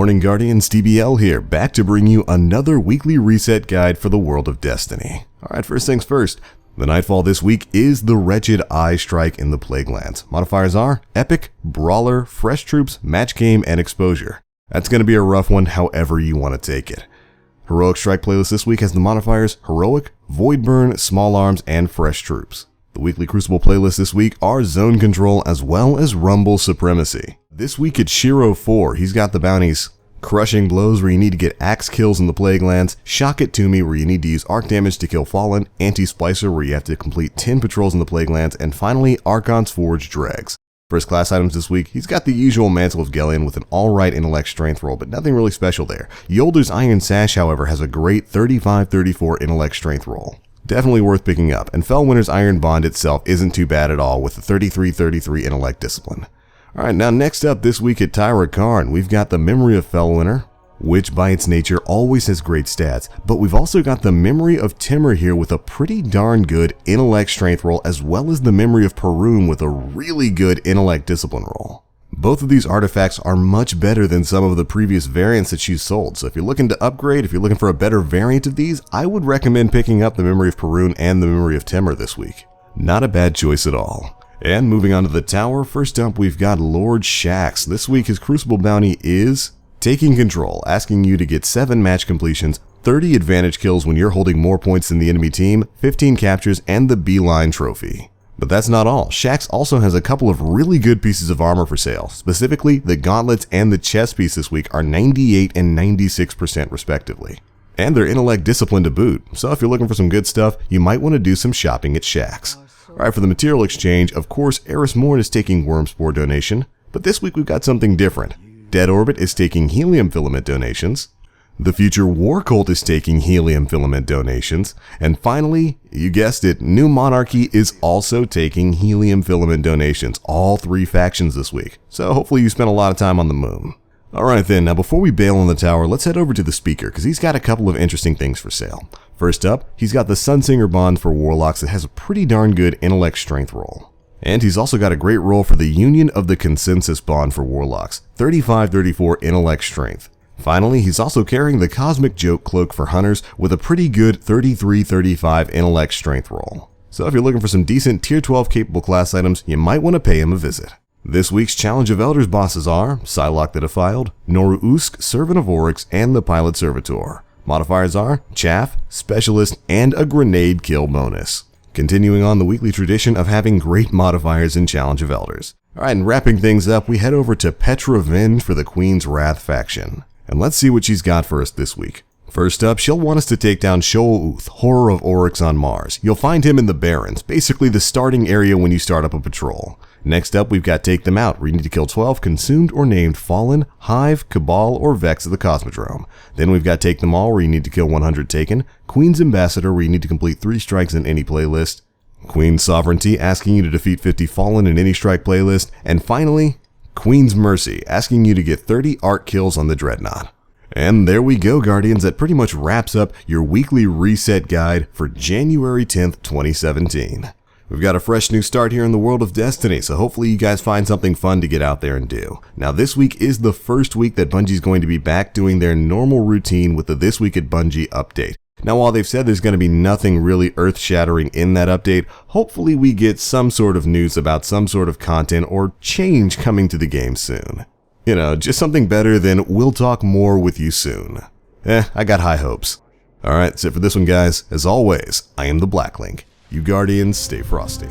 morning, Guardians. DBL here, back to bring you another weekly reset guide for the world of Destiny. Alright, first things first. The Nightfall this week is the Wretched Eye Strike in the Plaguelands. Modifiers are Epic, Brawler, Fresh Troops, Match Game, and Exposure. That's going to be a rough one however you want to take it. Heroic Strike playlist this week has the modifiers Heroic, Void Burn, Small Arms, and Fresh Troops. The weekly Crucible playlist this week are Zone Control as well as Rumble Supremacy. This week it's Shiro 4. He's got the bounties Crushing Blows, where you need to get axe kills in the Plaguelands, Shock It to Me, where you need to use arc damage to kill Fallen, Anti-Splicer, where you have to complete 10 patrols in the Plaguelands, and finally Archon's Forge Dregs. First class items this week, he's got the usual Mantle of Gellion with an alright intellect strength roll, but nothing really special there. Yolder's Iron Sash, however, has a great 35-34 intellect strength roll. Definitely worth picking up, and Fellwinter's Iron Bond itself isn't too bad at all with the 33-33 intellect discipline. Alright, now next up this week at Tyra Karn, we've got the Memory of Fellwinter, which by its nature always has great stats, but we've also got the Memory of Timur here with a pretty darn good intellect strength roll, as well as the Memory of Perun with a really good intellect discipline roll. Both of these artifacts are much better than some of the previous variants that she's sold, so if you're looking to upgrade, if you're looking for a better variant of these, I would recommend picking up the Memory of Perun and the Memory of Timur this week. Not a bad choice at all. And moving on to the tower, first up we've got Lord Shaxx. This week his Crucible bounty is Taking Control, asking you to get 7 match completions, 30 advantage kills when you're holding more points than the enemy team, 15 captures, and the Beeline trophy. But that's not all. Shaxx also has a couple of really good pieces of armor for sale. Specifically, the gauntlets and the chest piece this week are 98 and 96% respectively. And they're intellect discipline to boot, so if you're looking for some good stuff, you might want to do some shopping at Shaxx. Alright, for the material exchange, of course, Eris Morn is taking Wormspore donation, but this week we've got something different. Dead Orbit is taking Helium Filament donations, the Future War Cult is taking Helium Filament donations, and finally, you guessed it, New Monarchy is also taking Helium Filament donations, all 3 factions this week, so hopefully you spent a lot of time on the moon. Alright then, now before we bail on the tower, let's head over to the speaker, because he's got a couple of interesting things for sale. First up, he's got the Sunsinger Bond for Warlocks that has a pretty darn good intellect strength roll. And he's also got a great roll for the Union of the Consensus Bond for Warlocks, 35-34 intellect strength. Finally, he's also carrying the Cosmic Joke Cloak for Hunters with a pretty good 33-35 intellect strength roll. So if you're looking for some decent tier 12 capable class items, you might want to pay him a visit. This week's Challenge of Elders bosses are Psylocke the Defiled, Noru Usk, Servant of Oryx, and the Pilot Servitor. Modifiers are Chaff, Specialist, and a Grenade Kill bonus. Continuing on the weekly tradition of having great modifiers in Challenge of Elders. Alright, and wrapping things up, we head over to Petra Venge for the Queen's Wrath faction. And let's see what she's got for us this week. First up, she'll want us to take down Sho'uth, Horror of Oryx on Mars. You'll find him in the Barrens, basically the starting area when you start up a patrol. Next up, we've got Take Them Out, where you need to kill 12 consumed or named Fallen, Hive, Cabal, or Vex of the Cosmodrome. Then we've got Take Them All, where you need to kill 100 Taken, Queen's Ambassador, where you need to complete 3 strikes in any playlist, Queen's Sovereignty, asking you to defeat 50 Fallen in any strike playlist, and finally, Queen's Mercy, asking you to get 30 arc kills on the Dreadnought. And there we go, Guardians, that pretty much wraps up your weekly reset guide for January 10th, 2017. We've got a fresh new start here in the world of Destiny, so hopefully you guys find something fun to get out there and do. Now this week is the first week that Bungie's going to be back doing their normal routine with the This Week at Bungie update. Now while they've said there's going to be nothing really earth-shattering in that update, hopefully we get some sort of news about some sort of content or change coming to the game soon. You know, just something better than we'll talk more with you soon. I got high hopes. Alright, that's it for this one, guys. As always, I am the Blacklink. You Guardians, stay frosty.